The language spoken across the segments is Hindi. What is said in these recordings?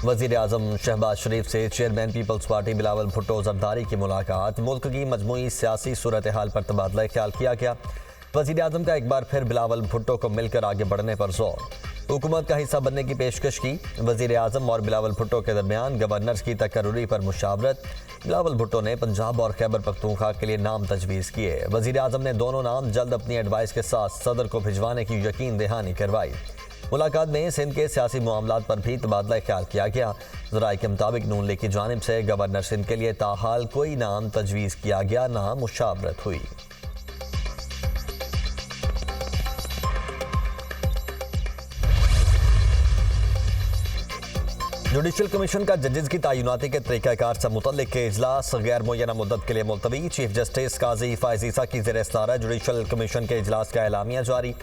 वज़ीर आज़म शहबाज शरीफ से चेयरमैन पीपल्स पार्टी बिलावल भुट्टो जरदारी की मुलाकात। मुल्क की मजमूई सियासी सूरत हाल पर तबादला ख्याल किया गया। वज़ीर आज़म का एक बार फिर बिलावल भुट्टो को मिलकर आगे बढ़ने पर जोर। हुकूमत का हिस्सा बनने की पेशकश की। वज़ीर आज़म और बिलावल भुट्टो के दरमियान गवर्नर्स की तकर्रुरी पर मुशावरत। बिलावल भुट्टो ने पंजाब और खैबर पख्तूनख्वा के लिए नाम तजवीज़ किए। वज़ीर आज़म ने दोनों नाम जल्द अपनी एडवाइस के साथ सदर को भिजवाने की यकीन दहानी करवाई। मुलाकात में सिंध के सियासी मामलात पर भी तबादला ख्याल किया गया। ज़राए के मुताबिक नून लीग की जानिब से गवर्नर सिंध के लिए ताहाल कोई नाम तजवीज़ किया गया, ना मुशावरत हुई। जुडिशल कमीशन का जजेस की तयनाती के तरीक़ाकार से मुतल्लिक़ इजलास गैर मुय्यना मुद्दत के लिए मुलतवी। चीफ जस्टिस काजी फायजीसा की ज़ेर सदारत जुडिशल कमीशन के इजलास का एलामिया जारी।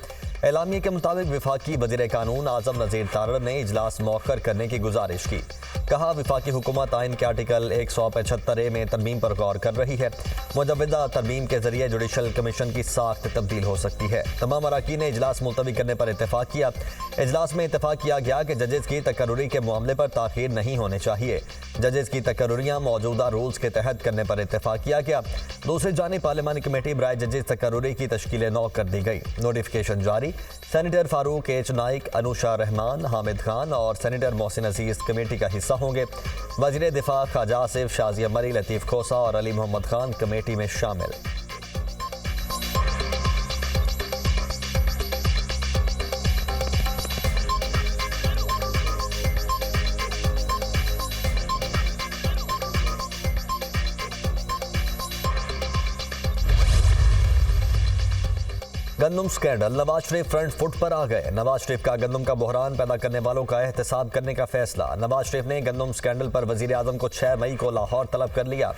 एलामिया के मुताबिक वफाकी वज़ीर कानून आज़म नज़ीर तारड़ ने इजलास मौखर करने की गुजारिश की। कहा, वफाकी हुकूमत आइन के आर्टिकल 175A में तरमीम पर गौर कर रही है। मुजवदा तरमीम के जरिए जुडिशल कमीशन की साख्त तब्दील हो सकती है। तमाम अरकान ने इजलास मुलतवी करने पर इत्तेफाक किया। इजलास में इत्तेफाक किया गया कि जजेस की तकर्रुरी के मामले पर ताख़ीर नहीं होने चाहिए। जजेस की तकर्रुरियाँ मौजूदा रूल्स के तहत करने पर इत्तेफाक किया गया। दूसरी जानिब पार्लिमानी कमेटी बराए जजेस तकर्रुरी की तश्कील नौ कर दी गई। नोटिफिकेशन जारी। सेनेटर फारूक एच नाइक, अनुशा रहमान, हामिद खान और सेनेटर मोहसिन अजीज कमेटी का हिस्सा होंगे। वज़ीर दिफा ख्वाजा आसिफ, शाजिया मरी, लतीफ़ खोसा और अली मोहम्मद खान कमेटी में शामिल। गंदम scandal, Nawaz Sharif front foot पर आ गए। नवाज शरीफ का गंदम का बहरान पैदा करने वालों का एहतसाब करने का फैसला। नवाज शरीफ ने गंदम स्कैंडल पर वज़ीर आज़म को 6 मई को लाहौर तलब कर लिया।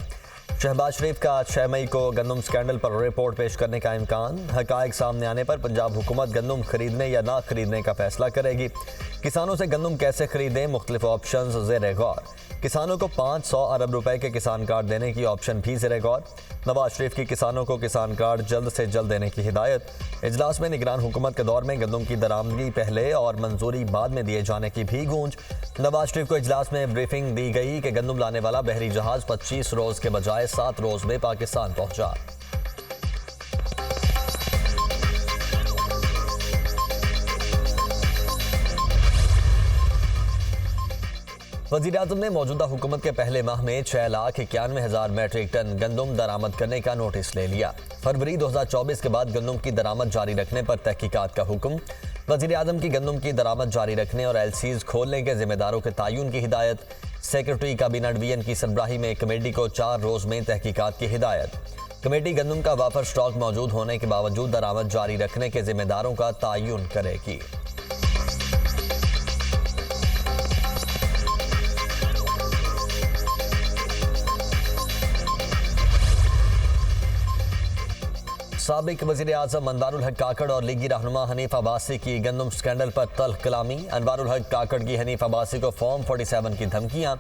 शहबाज शरीफ का 6 मई को गंदम स्कैंडल पर रिपोर्ट पेश करने का इम्कान। हक़ाइक़ सामने आने पर पंजाब हुकूमत गंदम खरीदने या ना खरीदने का फैसला करेगी। किसानों से गंदम कैसे खरीदें, मुख्तलिफ ऑप्शन ज़ेर गौर। किसानों को 500 अरब रुपए के किसान कार्ड देने की ऑप्शन भी ज़ेर गौर। नवाज शरीफ की किसानों को किसान कार्ड जल्द से जल्द देने की हिदायत। इजलास में निगरान हुकूमत के दौर में गंदम की दरामदगी पहले और मंजूरी बाद में दिए जाने की भी गूंज। नवाज शरीफ को इजलास में ब्रीफिंग दी गई कि गंदम लाने वाला बहरी जहाज 25 रोज के बजाय 7 रोज में पाकिस्तान पहुंचा। वज़ीर आज़म ने मौजूदा हुकूमत के पहले माह में 6,91,000 मैट्रिक टन गंदम दरामद करने का नोटिस ले लिया। फरवरी 2024 के बाद गंदम की दरामद जारी रखने पर तहकीकात का हुक्म। वज़ीर आज़म की गंदम की दरामद जारी रखने और LCs खोलने के जिम्मेदारों के तयन की हिदायत। सेक्रेटरी काबीना वीएन की सरबराही में कमेटी को 4 रोज में तहकीकात की हिदायत। कमेटी गंदम का वाफर स्टॉक मौजूद होने के बावजूद दरामद जारी रखने के जिम्मेदारों का तयन करेगी। साबिक वज़ीर आज़म अनवारुल हक काकड़ और लीगी रहनुमा हनीफ अब्बासी की गंदम स्कैंडल पर तल्ख कलामी। अनवारुल हक काकड़ की हनीफ अब्बासी को फॉर्म 47 की धमकियां।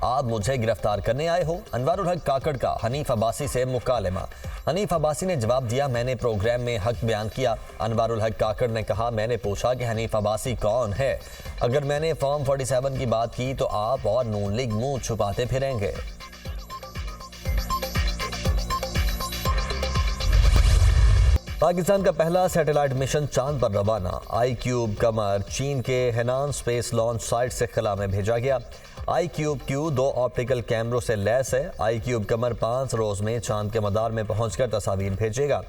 आप मुझे गिरफ्तार करने आए हो। अनवारुल हक काकड़ का हनीफ अब्बासी से मुकालमा। हनीफ अब्बासी ने जवाब दिया, मैंने प्रोग्राम में हक बयान किया। अनवारुल हक काकड़ ने कहा, मैंने पूछा कि हनीफ अब्बासी कौन है। अगर मैंने फॉर्म 47 की बात की तो आप और नून लीग मुंह छुपाते फिरेंगे। पाकिस्तान का पहला सैटेलाइट मिशन चांद पर रवाना। iCube कमर चीन के हेनान स्पेस लॉन्च साइट से खला में भेजा गया। iCube Q 2 ऑप्टिकल कैमरों से लैस है। iCube कमर 5 रोज में चांद के मदार में पहुंचकर तस्वीर भेजेगा।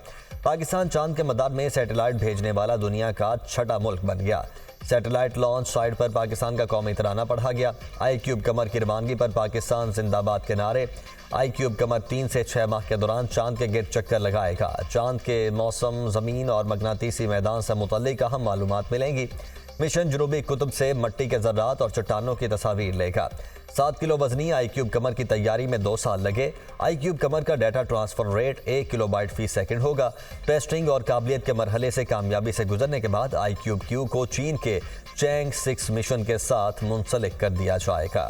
पाकिस्तान चांद के मदार में सैटेलाइट भेजने वाला दुनिया का 6ठा मुल्क बन गया। सैटेलाइट लॉन्च साइट पर पाकिस्तान का कौमी तराना पढ़ा गया। iCube कमर की रवानगी पर पाकिस्तान जिंदाबाद के नारे। iCube कमर 3 से 6 माह के दौरान चांद के गिर्द चक्कर लगाएगा। चांद के मौसम, ज़मीन और मगनातीसी मैदान से मुतल्लिक अहम मालूमात मिलेंगी। मिशन जनूबी कुतुब से मिट्टी के ज़र्रात और चट्टानों की तस्वीर लेगा। 7 किलो वजनी iCube कमर की तैयारी में 2 साल लगे। iCube कमर का डाटा ट्रांसफर रेट 1 किलोबाइट फी सेकंड होगा। टेस्टिंग और काबिलियत के मरहले से कामयाबी से गुजरने के बाद iCube Q को चीन के चैंग 6 मिशन के साथ मुंसलिक कर दिया जाएगा।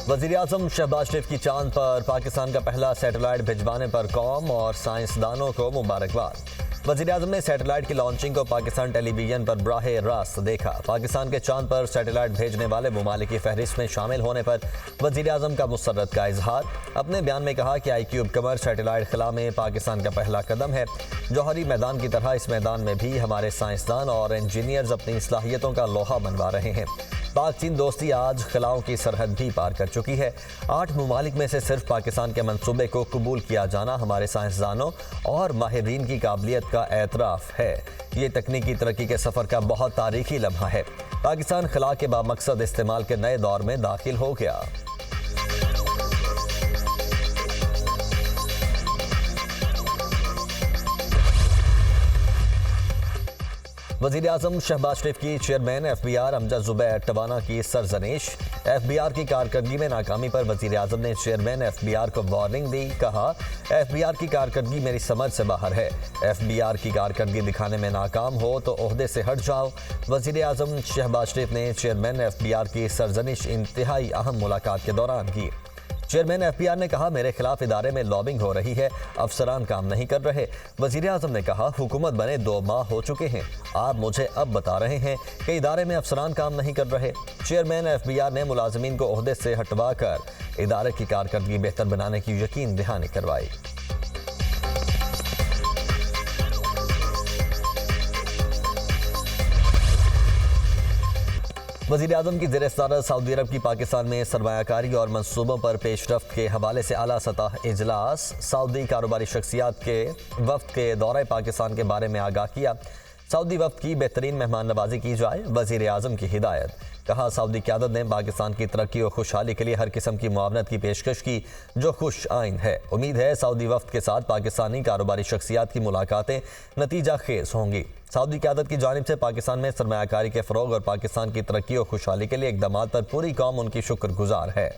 वज़ीर-ए-आज़म शहबाज शरीफ की चांद पर पाकिस्तान का पहला सैटेलाइट भिजवाने पर कौम और साइंसदानों को मुबारकबाद। वज़ीर-ए-आज़म ने सैटेलाइट की लॉन्चिंग को पाकिस्तान टेलीविजन पर बराह रास्त देखा। पाकिस्तान के चांद पर सैटेलाइट भेजने वाले ममालिक की फहरिस्त में शामिल होने पर वज़ीर-ए-आज़म का मुसर्रत का इजहार। अपने बयान में कहा कि IQ कमर सैटेलाइट खला में पाकिस्तान का पहला कदम है। जौहरी मैदान की तरह इस मैदान में भी हमारे साइंसदान और इंजीनियर्स अपनी सलाहियतों का लोहा बनवा रहे हैं। पाक चीन दोस्ती आज खलाओं की सरहद भी पार कर चुकी है। 8 ममालिक में से सिर्फ पाकिस्तान के मंसूबे को कबूल किया जाना हमारे साइंसदानों और माहिरीन की काबिलियत का एतराफ़ है। ये तकनीकी तरक्की के सफ़र का बहुत तारीखी लम्हा है। पाकिस्तान खला के बामकसद इस्तेमाल के नए दौर में दाखिल हो गया। वज़ीर-ए-आज़म शहबाज शरीफ की चेयरमैन FBI अमजद ज़ुबैर टवाना की सरजनीश। FBI की कारकर्दगी में नाकामी पर वज़ीर-ए-आज़म ने चेयरमैन FBI को वार्निंग दी। कहा, FBI की कारकर्दगी मेरी समझ से बाहर है। FBI की कारकर्दगी दिखाने में नाकाम हो तो ओहदे से हट जाओ। वज़ीर-ए-आज़म शहबाज शरीफ ने चेयरमैन FBI की सरजनीश इंतहाई अहम मुलाकात के दौरान की। चेयरमैन FBI ने कहा, मेरे खिलाफ इदारे में लॉबिंग हो रही है, अफसरान काम नहीं कर रहे। वज़ीर-ए-आज़म ने कहा, हुकूमत बने 2 माह हो चुके हैं, आप मुझे अब बता रहे हैं कि इदारे में अफसरान काम नहीं कर रहे। चेयरमैन FBI ने मुलाजमीन को ओहदे से हटवा कर इदारे की कारकर्दगी बेहतर बनाने की यकीन दहानी करवाई। वज़ीर-ए-आज़म की ज़ेर-ए-सदारत सऊदी अरब की पाकिस्तान में सरमायाकारी और मंसूबों पर पेशरफ्त के हवाले से आला सतह इजलास। सऊदी कारोबारी शख्सियात के वफ्द के दौरे पाकिस्तान के बारे में आगाह किया। सऊदी वफ्द की बेहतरीन मेहमान नवाजी की जाए, वज़ीर-ए-आज़म की हिदायत। कहा, सऊदी क़यादत ने पाकिस्तान की तरक्की और खुशहाली के लिए हर किस्म की मुआवनत की पेशकश की, जो खुश आइंद है। उम्मीद है सऊदी वफ्द के साथ पाकिस्तानी कारोबारी शख्सियात की मुलाकातें नतीजा खेज होंगी। सऊदी क़यादत की जानिब से पाकिस्तान में सरमायाकारी के फ़रोग़ और पाकिस्तान की तरक्की और खुशहाली के लिए इक़दामात पर पूरी कौम उनकी शुक्रगुजार है।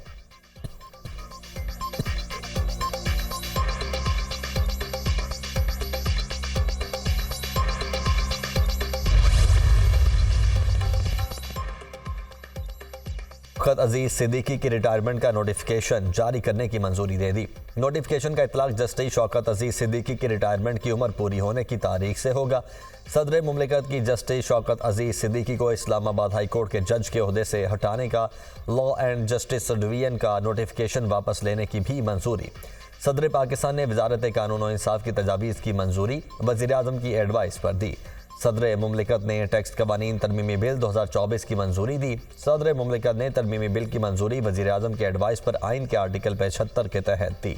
शौकत अजीज सिद्दीकी की रिटायरमेंट का नोटिफिकेशन जारी करने की मंजूरी दे दी। नोटिफिकेशन का इतलाक जस्टिस शौकत अजीज सिद्दीकी की रिटायरमेंट की उम्र पूरी होने की तारीख से होगा। सदर मुमलिकत की जस्टिस शौकत अजीज सिद्दीकी को इस्लामाबाद हाई कोर्ट के जज के ओहदे से हटाने का लॉ एंड जस्टिस डिवीजन का नोटिफिकेशन वापस लेने की भी मंजूरी। सदर पाकिस्तान ने वजारत कानून और इंसाफ की तजावीज़ की मंजूरी वज़ीर-ए-आज़म की एडवाइस पर दी। सदर मुमलिकत ने टैक्स कवानीन तरमीमी बिल 2024 की मंजूरी दी। सदर मुमलिकत ने तरमीमी बिल की मंजूरी वज़ीर-ए-आज़म के एडवाइस पर आइन के आर्टिकल 75 के तहत दी।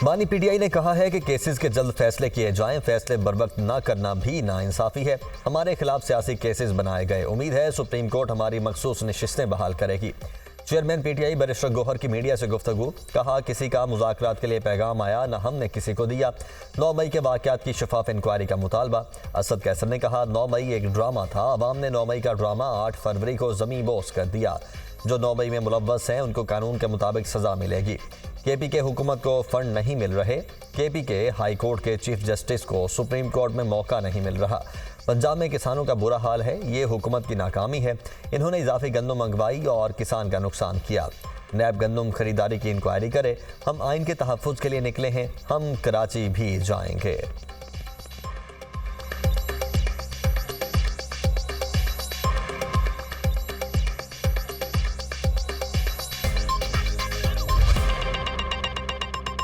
बानी PTI ने कहा है कि केसेस के जल्द फैसले किए जाएं, फैसले बरवक्त ना करना भी नाइंसाफ़ी है। हमारे खिलाफ सियासी केसेस बनाए गए, उम्मीद है सुप्रीम कोर्ट हमारी मखसूस नशिस्तें बहाल करेगी। चेयरमैन PTI बैरिस्टर गौहर की मीडिया से गुफ्तगू। कहा, किसी का मुज़ाकरात के लिए पैगाम आया, न हमने किसी को दिया। 9 मई के वाक़यात की शफाफ इंक्वायरी का मुतालबा। असद कैसर ने कहा, 9 मई एक ड्रामा था, अवाम ने 9 मई का ड्रामा 8 फरवरी को ज़मीं बोस कर दिया। जो 9 मई में मुलव्वस हैं उनको कानून के मुताबिक सज़ा मिलेगी। KP के हुकूमत को फंड नहीं मिल रहे। KP के हाई कोर्ट के चीफ जस्टिस को सुप्रीम कोर्ट में मौका नहीं मिल रहा। पंजाब में किसानों का बुरा हाल है, ये हुकूमत की नाकामी है। इन्होंने इजाफी गंदम मंगवाई और किसान का नुकसान किया। नैब गंदम खरीदारी की इंक्वायरी करे। हम आइन के तहफ़्फ़ुज़ के लिए निकले हैं, हम कराची भी जाएंगे।